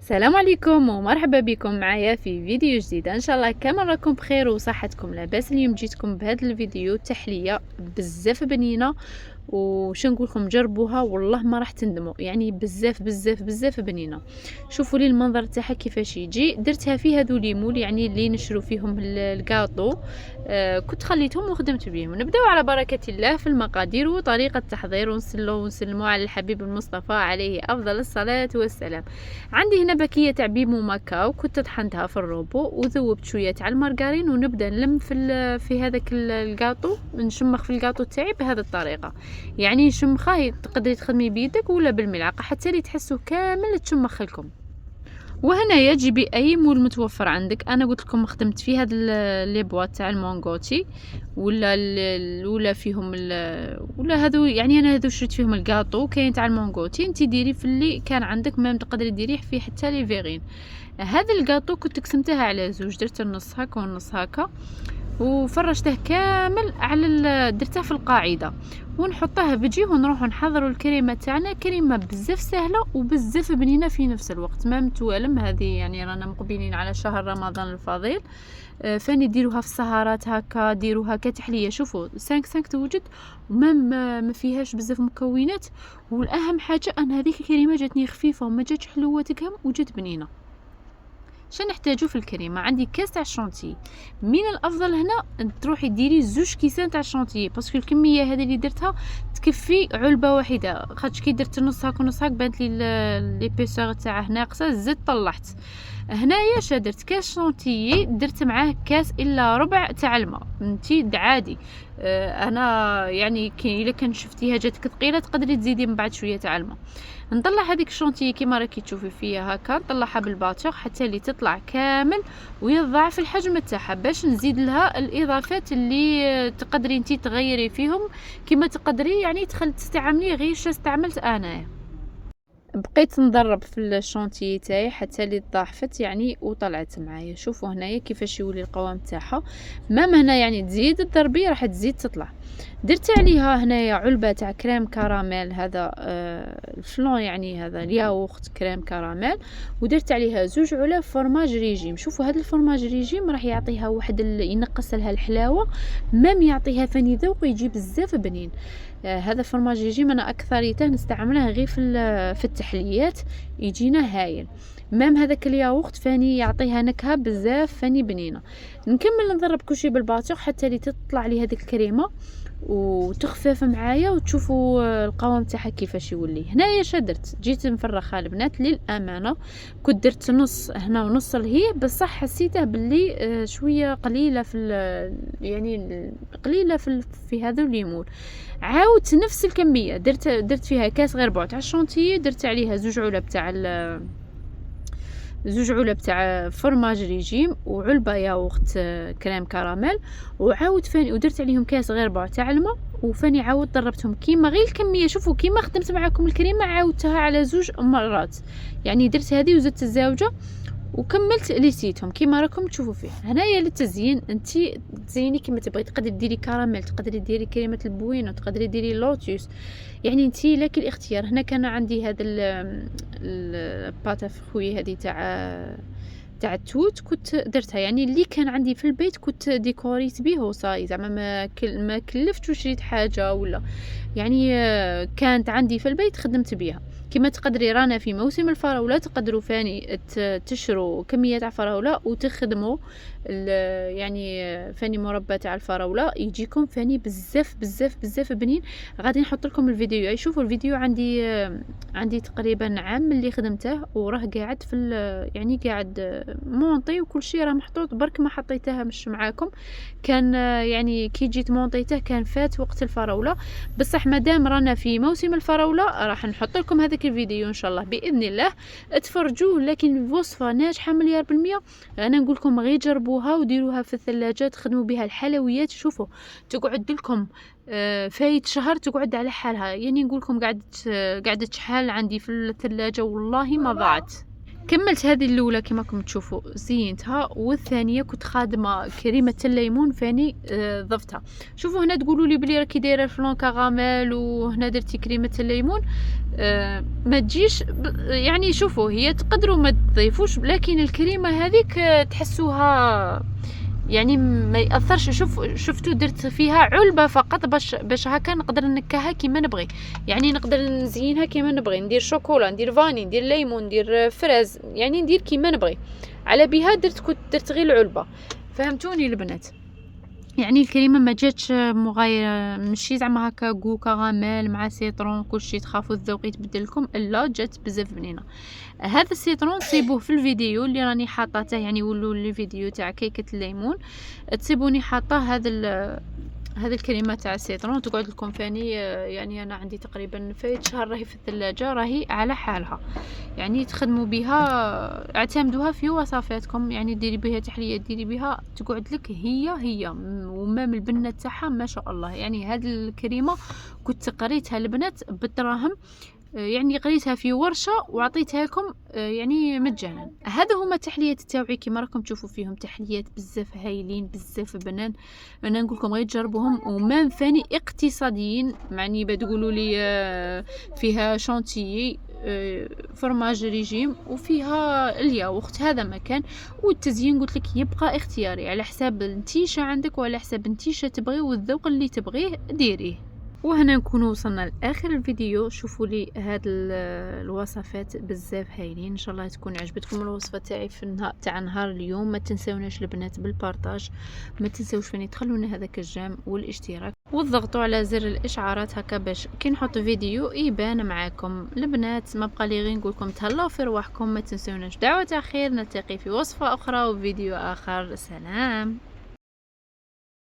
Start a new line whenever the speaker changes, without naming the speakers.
السلام عليكم ومرحبا بكم معايا في فيديو جديد. ان شاء الله كامل راكم بخير وصحتكم لاباس. اليوم جيتكم بهذا الفيديو تحليه بزاف بنينه، وش نقول لكم جربوها والله ما راح تندموا، يعني بزاف بزاف بزاف بنينه. شوفوا لي المنظر تاعها كيفاش يجي. درتها في هذو ليمول يعني اللي نشرو فيهم الكاطو. كنت خليتهم وخدمت بهم. نبداو على بركه الله في المقادير وطريقه التحضير، ونصلوا ونسلموا على الحبيب المصطفى عليه افضل الصلاه والسلام. عندي هنا باكيه تاع بيمو ماكاو، كنت طحنتها في الروبو وذوبت شويه تاع المارغرين، ونبدا نلم في هذاك الكاطو، نشمخ في الكاطو تاعي بهذه الطريقه. يعني شمخه تقدري تخدمي بيدك ولا بالملعقه حتى لي تحسوا كامل تشمخ لكم. وهنايا تجيبي اي مول متوفر عندك. انا قلت لكم خدمت في هاد لي بواط تاع المونغوتي ولا فيهم ولا هذو، يعني انا هذو شريت فيهم الكاطو. كاين تاع المونغوتي انت ديري في اللي كان عندك، ميم تقدري ديريه في حتى لي فيغين. هذا الكاطو كنت قسمتها على زوج، درت النص هكا والنص هكا وفرشته كامل على درته في القاعده، ونحطها بجي ونروح نحضروا الكريمه تاعنا. كريمه بزاف سهله وبزاف بنينه في نفس الوقت. ما متوالم هذه، يعني رانا مقبلين على شهر رمضان الفضيل. فاني ديروها في السهرات هكا، ديروها كتحليه. شوفوا 5 توجد ما فيهاش بزاف مكونات. والاهم حاجه ان هذيك الكريمه جاتني خفيفه وما جاتش حلوه تكهم وجات بنينه. شنو نحتاجو في الكريمه؟ عندي كاس تاع الشونتي. من الافضل هنا تروحي ديري 2 كيسان تاع الشونتي، باسكو الكميه هذه اللي درتها تكفي علبه واحده. خاطش كي درت نص هاك ونص هاك بانت لي ليبيسور تاعه ناقصه، زدت طلعت. هنايا درت كاس شونتيي، درت معاه كاس الا ربع تاع الماء. انتي عادي. انا يعني الا كان شفتيها جاتك ثقيله تقدري تزيدي من بعد شويه تاع الماء. نطلع هذيك الشونتيي كيما راكي تشوفي فيها هكا، نطلعها بالباتور حتى اللي تطلع كامل ويضاعف الحجم تاعها، باش نزيد لها الاضافات اللي تقدري انتي تغيري فيهم كيما تقدري. يعني تستعملي غير شو استعملت انايا. بقيت نضرب في الشونتيي تاعي حتى اللي ضاعفت يعني وطلعت معايا. شوفوا هنايا كيفاش يولي القوام تاعها. مام هنا يعني تزيد تضربي راح تزيد تطلع. درت عليها هنايا علبه تاع كريم كراميل، هذا الفلون يعني هذا الياغورت كريم كراميل. ودرت عليها 2 علب فرماج ريجيم. شوفوا هذا الفرماج ريجيم راح يعطيها واحد ينقص لها الحلاوه، مام يعطيها ثاني ذوق ويجي بزاف بنين. هذا فرماج ريجيم انا اكثريته نستعمله غير في التحليات، يجينا هايل. مام هذاك الياغورت فاني يعطيها نكهه بزاف فاني بنينه. نكمل نضرب كلشي بالباتور حتى لي تطلع لي هذيك الكريمه وتخفف معايا، وتشوفوا القوام تاعها كيفاش يولي. هنايا درت جيت نفرخها البنات للامانه. كنت درت نص هنا ونص لهيه، بصح حسيته باللي شويه قليله يعني قليله في هذا الليمون. عاودت نفس الكميه، درت فيها كاس غير بوع تاع الشونتيي، درت عليها 2 علب تاع فرماج ريجيم وعلبه ياغورت كريم كراميل. وعاود فاني ودرت عليهم كاس غير بوع تاع الماء، وفاني عاود ضربتهم كيما غير الكميه. شوفوا كيما خدمت معكم الكريمه عاودتها على 2 مرات، يعني درت هذه وزدت الزاوجه وكملت ليسيتهم كيما راكم تشوفوا فيه. هنايا للتزيين انتي تزيني كيما تبغي، تقدري ديري كراميل، تقدري ديري كريمه البوينو، تقدري ديري لوتوس، يعني انتي لك الاختيار. هنا كان عندي هذا الباتا فخوي هذه تاع التوت، كنت درتها يعني اللي كان عندي في البيت كنت ديكوريت به وصاي، زعما ما كلفت وشريت حاجه ولا يعني كانت عندي في البيت خدمت بيها. كما تقدري رانا في موسم الفراوله، تقدروا فاني تشروا كميه تاع فراوله وتخدموا يعني فاني مربى تاع الفراوله يجيكم فاني بزاف بزاف بزاف بنين. غادي نحط لكم الفيديو، شوفوا الفيديو عندي تقريبا عام اللي خدمته وراه قاعد يعني قاعد مونطي وكل شيء راه محطوط، برك ما حطيتها مش معاكم. كان يعني كي جيت مونطيته كان فات وقت الفراوله. بصح مادام رانا في موسم الفراوله راح نحط لكم هذاك الفيديو ان شاء الله باذن الله تفرجوه. لكن وصفه ناجحه مليار بالمية. انا نقول لكم غير جربوها وديروها في الثلاجه، تخدموا بها الحلويات. شوفوا تقعد لكم فايت شهر تقعد على حالها، يعني نقول لكم قعدت شحال عندي في الثلاجه والله ما ضاعت. كملت هذه الاولى كما راكم تشوفوا زينتها، والثانيه كنت خادمه كريمه الليمون فاني ضفتها. شوفوا هنا تقولوا لي بلي راكي دايره الفلون كراميل وهنا درتي كريمه الليمون، ما تجيش يعني شوفوا هي تقدروا ما تضيفوش، لكن الكريمه هذيك تحسوها يعني ما ياثرش. شفتوا درت فيها علبه فقط باش هكا نقدر نكهها كيما نبغي، يعني نقدر نزينها كيما نبغي، ندير شوكولا، ندير فاني، ندير ليمون، ندير فريز، يعني ندير كيما نبغي. على بها درت غير العلبه. فهمتوني البنات؟ يعني الكريمه ما جاتش مغايره، ماشي زعما هكا كو كراميل مع سيترون كلشي تخافوا الذوق يتبدل لكم، لا جات بزاف بنينه. هذا السيترون تصيبوه في الفيديو اللي راني حاطاته، يعني ولوا لي فيديو تاع كيكه الليمون، تصيبوني حاطه هذا الكريمه تاع السيترون تقعد لكم فاني. يعني انا عندي تقريبا فايت شهر راهي في الثلاجه، راهي على حالها، يعني تخدموا بها، اعتمدوها في وصفاتكم، يعني ديري بها تحليه، ديري بها تقعد لك هي ومام البنه تاعها ما شاء الله. يعني هذه الكريمه كنت قريتها البنات بالدراهم، يعني قريتها في ورشه وعطيتها لكم يعني مجانا. هذا هما التحليات تاعي كيما راكم تشوفوا فيهم تحليات بزاف هايلين بزاف بنان. انا نقول لكم غير تجربوهم، ومام فاني اقتصاديين، معني بتقولوا لي فيها شانتيي فرماج ريجيم وفيها الياوخت، هذا مكان. والتزيين قلت لك يبقى اختياري على حساب النتيشه عندك وعلى حساب النتيشه تبغي والذوق اللي تبغيه ديريه. وهنا نكون وصلنا لاخر الفيديو. شوفوا لي هاد الوصفات بزاف هايلين، ان شاء الله تكون عجبتكم الوصفه تاعي في النهار تاع نهار اليوم. ما تنساوناش البنات بالبارطاج، ما تنساوش فاني تخلونا هذاك الجيم والاشتراك وتضغطوا على زر الاشعارات هكا باش كي نحط فيديو يبان معاكم. البنات ما بقى لي غير نقول لكم تهلاو في رواحكم، ما تنساوناش دعوه خير، نلتقي في وصفه اخرى وفيديو اخر. سلام.